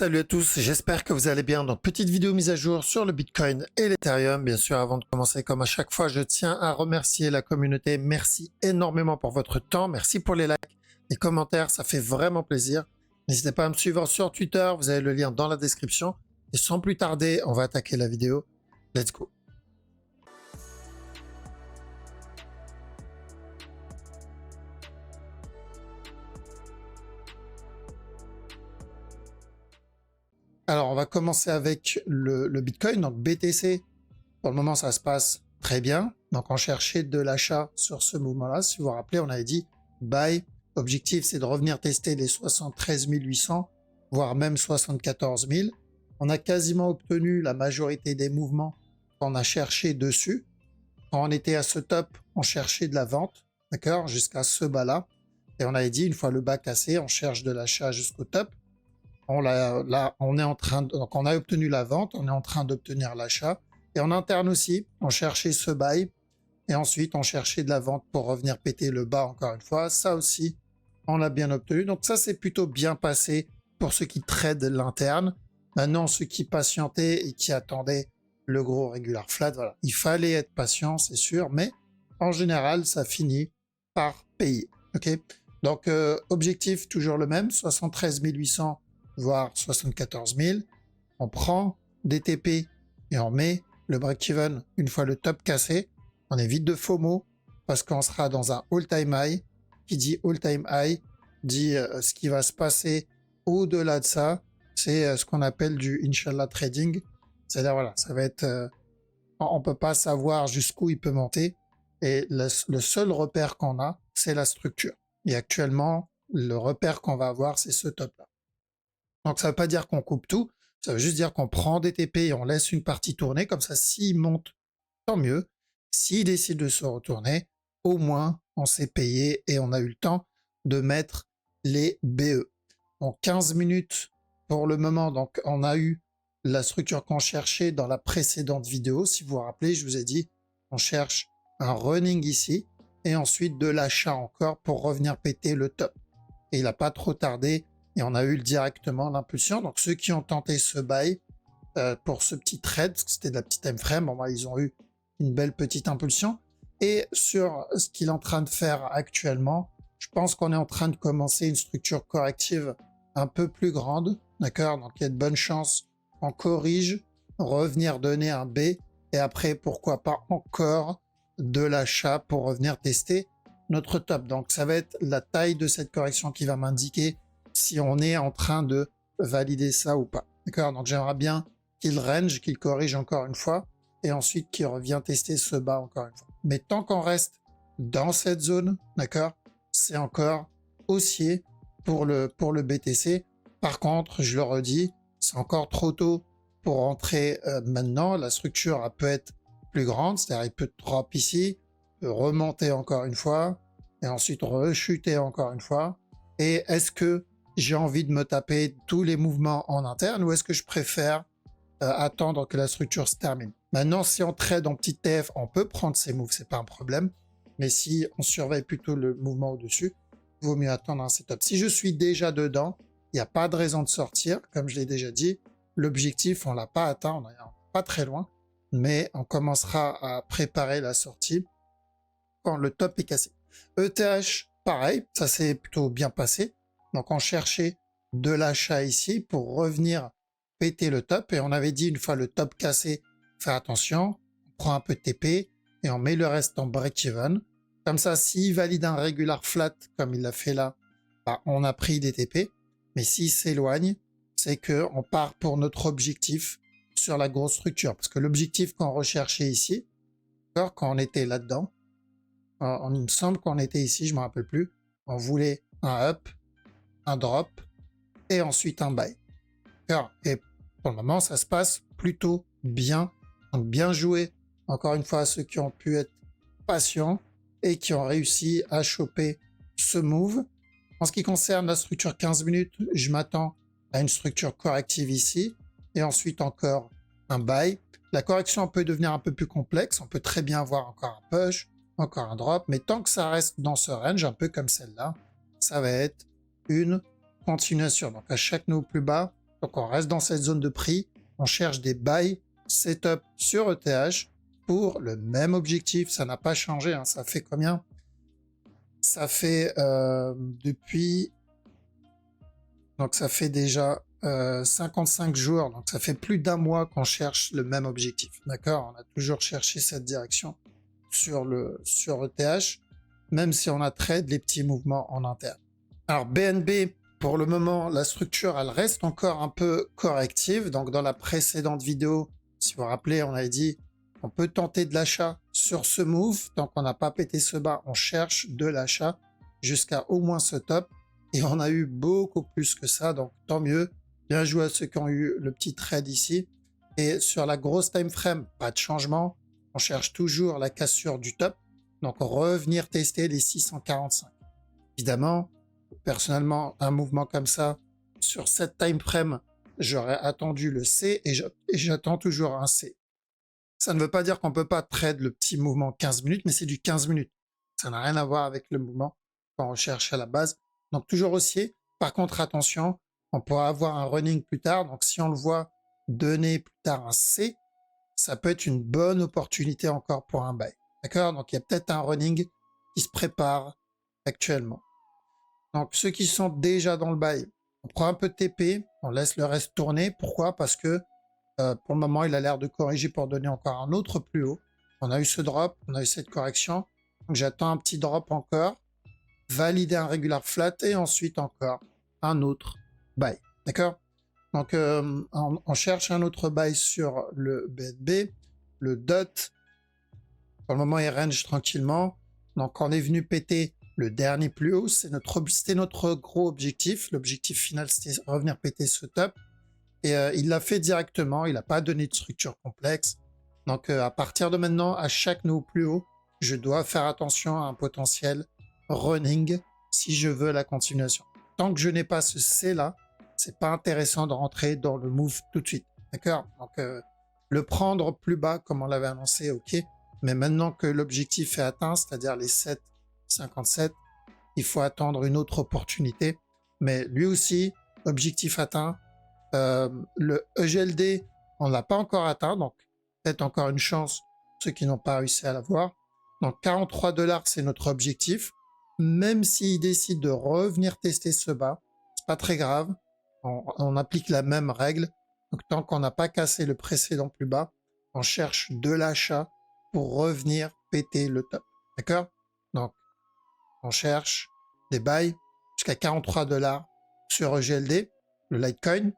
Salut à tous, j'espère que vous allez bien. Donc, petite vidéo mise à jour sur le Bitcoin et l'Ethereum. Bien sûr, avant de commencer, comme à chaque fois, je tiens à remercier la communauté. Merci énormément pour votre temps. Merci pour les likes, les commentaires. Ça fait vraiment plaisir. N'hésitez pas à me suivre sur Twitter. Vous avez le lien dans la description. Et sans plus tarder, on va attaquer la vidéo. Let's go. Alors, on va commencer avec le Bitcoin, donc BTC. Pour le moment, ça se passe très bien. Donc, on cherchait de l'achat sur ce mouvement-là. Si vous vous rappelez, on avait dit buy. Objectif, c'est de revenir tester les 73 800, voire même 74 000. On a quasiment obtenu la majorité des mouvements qu'on a cherché dessus. Quand on était à ce top, on cherchait de la vente, d'accord, jusqu'à ce bas-là. Et on avait dit, une fois le bas cassé, on cherche de l'achat jusqu'au top. Là, on est en train donc on a obtenu la vente, on est en train d'obtenir l'achat. Et en interne aussi, on cherchait ce buy. Et ensuite, on cherchait de la vente pour revenir péter le bas encore une fois. Ça aussi, on l'a bien obtenu. Donc ça, c'est plutôt bien passé pour ceux qui tradent l'interne. Maintenant, ceux qui patientaient et qui attendaient le gros regular flat, voilà. Il fallait être patient, c'est sûr. Mais en général, ça finit par payer. Ok. Donc, objectif toujours le même, 73 800, voire 74 000. On prend des TP et on met le break-even une fois le top cassé. On évite de FOMO parce qu'on sera dans un all-time high. Qui dit all-time high dit ce qui va se passer au-delà de ça. C'est ce qu'on appelle du Inch'Allah trading. C'est-à-dire, voilà, ça va être... on peut pas savoir jusqu'où il peut monter. Et le seul repère qu'on a, c'est la structure. Et actuellement, le repère qu'on va avoir, c'est ce top-là. Donc, ça ne veut pas dire qu'on coupe tout. Ça veut juste dire qu'on prend des TP et on laisse une partie tourner. Comme ça, s'il monte, tant mieux. S'il décide de se retourner, au moins, on s'est payé et on a eu le temps de mettre les BE. Donc, 15 minutes pour le moment. Donc, on a eu la structure qu'on cherchait dans la précédente vidéo. Si vous vous rappelez, je vous ai dit, on cherche un running ici et ensuite de l'achat encore pour revenir péter le top. Et il n'a pas trop tardé. Et on a eu directement l'impulsion. Donc, ceux qui ont tenté ce buy pour ce petit trade, parce que c'était de la petite time frame, bon, ils ont eu une belle petite impulsion. Et sur ce qu'il est en train de faire actuellement, je pense qu'on est en train de commencer une structure corrective un peu plus grande. D'accord? Donc, il y a de bonnes chances qu'on corrige, revenir donner un B. Et après, pourquoi pas encore de l'achat pour revenir tester notre top. Donc, ça va être la taille de cette correction qui va m'indiquer si on est en train de valider ça ou pas. D'accord? Donc, j'aimerais bien qu'il range, qu'il corrige encore une fois et ensuite qu'il revient tester ce bas encore une fois. Mais tant qu'on reste dans cette zone, d'accord, c'est encore haussier pour le BTC. Par contre, je le redis, c'est encore trop tôt pour rentrer maintenant. La structure elle peut être plus grande, c'est-à-dire il peut drop ici, peut remonter encore une fois et ensuite rechuter encore une fois. Et est-ce que j'ai envie de me taper tous les mouvements en interne ou est-ce que je préfère attendre que la structure se termine? Maintenant, si on trade en petit TF, on peut prendre ces moves, c'est pas un problème. Mais si on surveille plutôt le mouvement au-dessus, il vaut mieux attendre un setup. Si je suis déjà dedans, il n'y a pas de raison de sortir. Comme je l'ai déjà dit, l'objectif, on l'a pas atteint, on n'est pas très loin. Mais on commencera à préparer la sortie quand le top est cassé. ETH, pareil, ça s'est plutôt bien passé. Donc, on cherchait de l'achat ici pour revenir péter le top. Et on avait dit, une fois le top cassé, faire attention, on prend un peu de TP et on met le reste en break-even. Comme ça, s'il valide un regular flat, comme il l'a fait là, bah, on a pris des TP. Mais s'il s'éloigne, c'est qu'on part pour notre objectif sur la grosse structure. Parce que l'objectif qu'on recherchait ici, quand on était là-dedans, il me semble qu'on était ici, je ne me rappelle plus, on voulait un up, un drop et ensuite un buy. Et pour le moment, ça se passe plutôt bien. Donc bien joué, encore une fois, à ceux qui ont pu être patients et qui ont réussi à choper ce move. En ce qui concerne la structure 15 minutes, je m'attends à une structure corrective ici et ensuite encore un buy. La correction peut devenir un peu plus complexe. On peut très bien avoir encore un push, encore un drop, mais tant que ça reste dans ce range, un peu comme celle-là, ça va être une continuation. Donc à chaque nouveau plus bas, Donc on reste dans cette zone de prix, on cherche des buy, setup sur ETH pour le même objectif. Ça n'a pas changé, hein. Ça fait combien? Ça fait depuis... Donc ça fait déjà 55 jours, donc ça fait plus d'un mois qu'on cherche le même objectif. D'accord? On a toujours cherché cette direction sur ETH, même si on a trade les petits mouvements en interne. Alors BNB, pour le moment, la structure, elle reste encore un peu corrective. Donc dans la précédente vidéo, si vous vous rappelez, on avait dit on peut tenter de l'achat sur ce move. Tant qu'on n'a pas pété ce bas, on cherche de l'achat jusqu'à au moins ce top. Et on a eu beaucoup plus que ça, donc tant mieux. Bien joué à ceux qui ont eu le petit trade ici. Et sur la grosse time frame, pas de changement. On cherche toujours la cassure du top. Donc revenir tester les 645. Évidemment, personnellement, un mouvement comme ça, sur cette time frame, j'aurais attendu le C et j'attends toujours un C. Ça ne veut pas dire qu'on ne peut pas trade le petit mouvement 15 minutes, mais c'est du 15 minutes. Ça n'a rien à voir avec le mouvement qu'on recherche à la base. Donc toujours haussier. Par contre, attention, on pourra avoir un running plus tard. Donc si on le voit donner plus tard un C, ça peut être une bonne opportunité encore pour un buy. D'accord? Donc il y a peut-être un running qui se prépare actuellement. Donc ceux qui sont déjà dans le buy, on prend un peu de TP, on laisse le reste tourner. Pourquoi? Parce que pour le moment, il a l'air de corriger pour donner encore un autre plus haut. On a eu ce drop, on a eu cette correction. Donc j'attends un petit drop encore, valider un regular flat et ensuite encore un autre buy. D'accord? Donc on cherche un autre buy sur le BNB, le DOT. Pour le moment, il range tranquillement. Donc on est venu péter le dernier plus haut. C'était notre gros objectif. L'objectif final, c'était revenir péter ce top. Et il l'a fait directement, il n'a pas donné de structure complexe. Donc à partir de maintenant, à chaque nouveau plus haut, je dois faire attention à un potentiel running si je veux la continuation. Tant que je n'ai pas ce C là, c'est pas intéressant de rentrer dans le move tout de suite. D'accord? Donc le prendre plus bas comme on l'avait annoncé, ok. Mais maintenant que l'objectif est atteint, c'est-à-dire les 7,57, il faut attendre une autre opportunité. Mais lui aussi, objectif atteint. Le EGLD, on ne l'a pas encore atteint, donc peut-être encore une chance, ceux qui n'ont pas réussi à l'avoir. Donc 43 $, c'est notre objectif. Même s'il décide de revenir tester ce bas, c'est pas très grave. On applique la même règle. Donc tant qu'on n'a pas cassé le précédent plus bas, on cherche de l'achat pour revenir péter le top. D'accord? Donc on cherche des buys jusqu'à 43 $ sur EGLD, le Litecoin.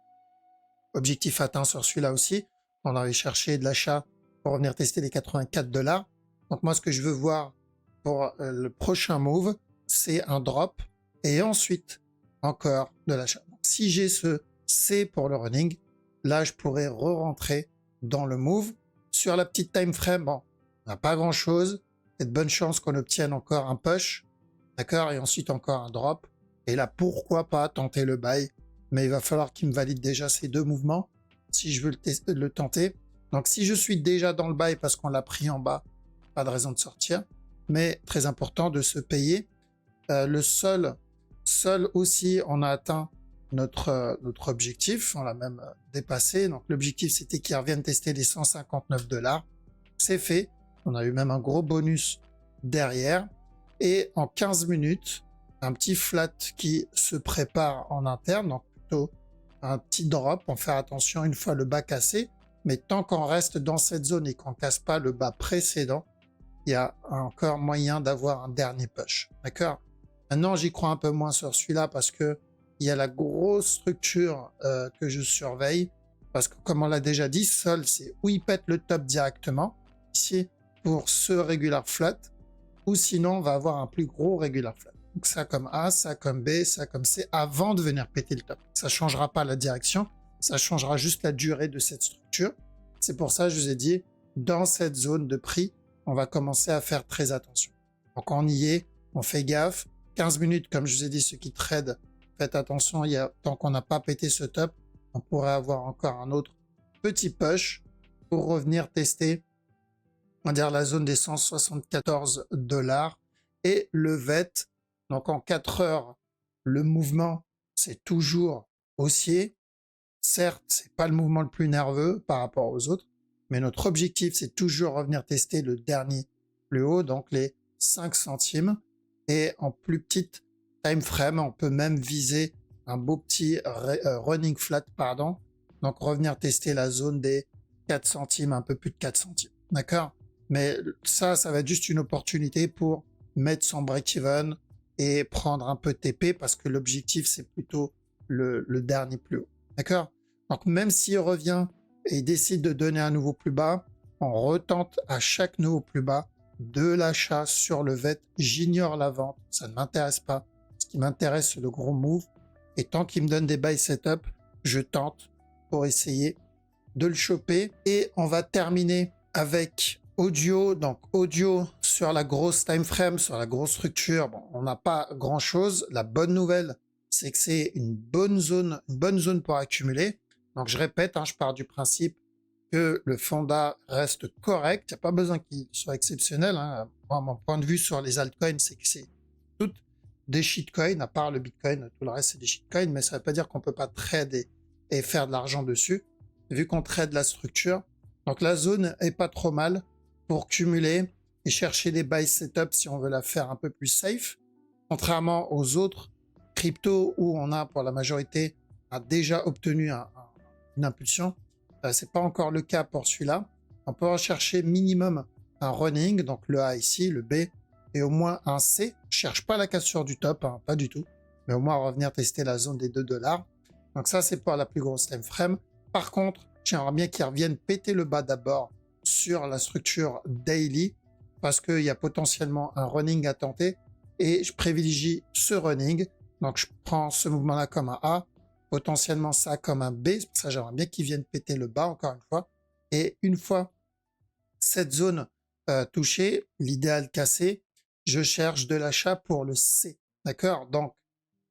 Objectif atteint sur celui-là aussi. On avait cherché de l'achat pour revenir tester les 84 $. Donc moi, ce que je veux voir pour le prochain move, c'est un drop et ensuite encore de l'achat. Si j'ai ce C pour le running, là, je pourrais re-rentrer dans le move. Sur la petite time frame, bon, on n'a pas grand-chose. Il y a de bonnes chances qu'on obtienne encore un push, d'accord, et ensuite encore un drop. Et là, pourquoi pas tenter le buy? Mais il va falloir qu'il me valide déjà ces deux mouvements si je veux le tenter. Donc si je suis déjà dans le buy parce qu'on l'a pris en bas, pas de raison de sortir. Mais très important de se payer. Le sol aussi, on a atteint notre objectif, on l'a même dépassé. Donc l'objectif, c'était qu'il revienne tester les 159 $. C'est fait. On a eu même un gros bonus derrière. Et en 15 minutes, un petit flat qui se prépare en interne, donc plutôt un petit drop, on fait attention une fois le bas cassé, mais tant qu'on reste dans cette zone et qu'on casse pas le bas précédent, il y a encore moyen d'avoir un dernier push, d'accord? Maintenant, j'y crois un peu moins sur celui-là parce que il y a la grosse structure que je surveille, parce que comme on l'a déjà dit, sol, c'est où il pète le top directement, ici, pour ce regular flat, ou sinon, on va avoir un plus gros regular flat. Donc ça comme A, ça comme B, ça comme C, avant de venir péter le top. Ça ne changera pas la direction, ça changera juste la durée de cette structure. C'est pour ça que je vous ai dit, dans cette zone de prix, on va commencer à faire très attention. Donc on y est, on fait gaffe. 15 minutes, comme je vous ai dit, ceux qui tradent, faites attention, tant qu'on n'a pas pété ce top, on pourrait avoir encore un autre petit push pour revenir tester, on va dire, la zone des 174 $. Et le VET, donc en 4 heures, le mouvement, c'est toujours haussier. Certes, c'est pas le mouvement le plus nerveux par rapport aux autres, mais notre objectif, c'est toujours revenir tester le dernier plus haut, donc les 5 centimes. Et en plus petite time frame, on peut même viser un beau petit running flat, pardon. Donc revenir tester la zone des 4 centimes, un peu plus de 4 centimes. D'accord? Mais ça va être juste une opportunité pour mettre son break-even et prendre un peu de TP parce que l'objectif, c'est plutôt le dernier plus haut. D'accord? Donc même s'il revient et il décide de donner un nouveau plus bas, on retente à chaque nouveau plus bas de l'achat sur le VET. J'ignore la vente, ça ne m'intéresse pas. Ce qui m'intéresse, c'est le gros move. Et tant qu'il me donne des buy setup, je tente pour essayer de le choper. Et on va terminer avec audio. Donc audio sur la grosse time frame, sur la grosse structure. Bon, on n'a pas grand chose. La bonne nouvelle, c'est que c'est une bonne zone pour accumuler. Donc je répète, je pars du principe que le fonda reste correct. Il n'y a pas besoin qu'il soit exceptionnel. Moi, mon point de vue sur les altcoins, c'est que c'est toutes des shitcoins, à part le Bitcoin, tout le reste c'est des shitcoins, mais ça ne veut pas dire qu'on ne peut pas trade et faire de l'argent dessus, vu qu'on trade la structure. Donc la zone est pas trop mal pour cumuler et chercher des buy setup si on veut la faire un peu plus safe. Contrairement aux autres cryptos où on a pour la majorité a déjà obtenu une impulsion. C'est pas encore le cas pour celui-là. On peut rechercher minimum un running, donc le A ici, le B, et au moins un C. Je cherche pas la cassure du top, pas du tout, mais au moins revenir tester la zone des $2. Donc ça, c'est pour la plus grosse time frame. Par contre, j'aimerais bien qu'ils reviennent péter le bas d'abord sur la structure daily, parce qu'il y a potentiellement un running à tenter, et je privilégie ce running. Donc je prends ce mouvement-là comme un A, potentiellement ça comme un B, c'est pour ça que j'aimerais bien qu'ils viennent péter le bas encore une fois. Et une fois cette zone touchée, l'idéal cassé, je cherche de l'achat pour le C. D'accord? Donc,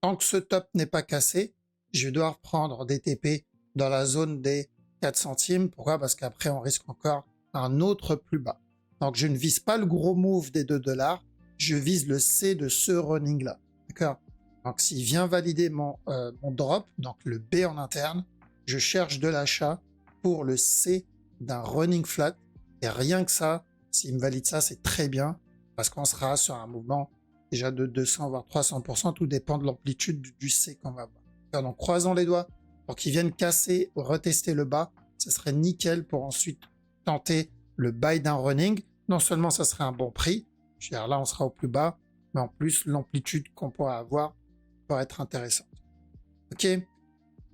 tant que ce top n'est pas cassé, je vais devoir prendre des TP dans la zone des 4 centimes. Pourquoi? Parce qu'après, on risque encore un autre plus bas. Donc, je ne vise pas le gros move des $2, je vise le C de ce running-là. D'accord? Donc, s'il vient valider mon drop, donc le B en interne, je cherche de l'achat pour le C d'un running flat. Et rien que ça, s'il me valide ça, c'est très bien parce qu'on sera sur un mouvement déjà de 200 voire 300%. Tout dépend de l'amplitude du C qu'on va avoir. Donc, croisons les doigts pour qu'il vienne casser ou retester le bas. Ce serait nickel pour ensuite tenter le buy d'un running. Non seulement ça serait un bon prix, je veux dire, là on sera au plus bas, mais en plus l'amplitude qu'on pourra avoir être intéressant. Ok,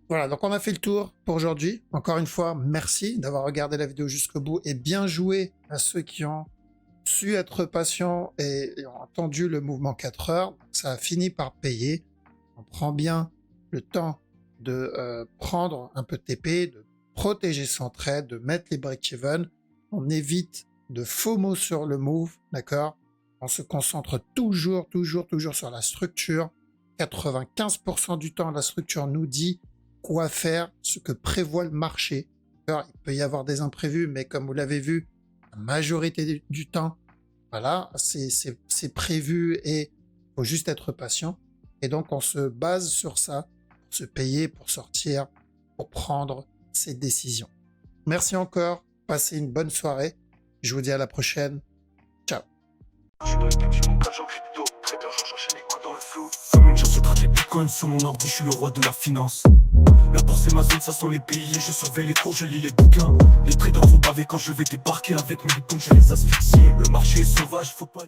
voilà, donc on a fait le tour pour aujourd'hui. Encore une fois, merci d'avoir regardé la vidéo jusqu'au bout et bien joué à ceux qui ont su être patients et ont attendu le mouvement 4 heures. Ça a fini par payer. On prend bien le temps de prendre un peu de TP, de protéger son trade, de mettre les break-even. On évite de FOMO sur le move, d'accord? On se concentre toujours sur la structure. 95% du temps, la structure nous dit quoi faire, ce que prévoit le marché. Alors, il peut y avoir des imprévus, mais comme vous l'avez vu, la majorité du temps, voilà, c'est prévu et il faut juste être patient. Et donc, on se base sur ça pour se payer, pour sortir, pour prendre ses décisions. Merci encore, passez une bonne soirée. Je vous dis à la prochaine. Ciao. Comme une chance, je traque les bitcoins sur mon ordi, je suis le roi de la finance. La bourse c'est ma zone, ça sont les pays, je surveille les cours, je lis les bouquins. Les traders vont baver quand je vais débarquer avec mes boutons, je les asphyxie. Le marché est sauvage, faut pas...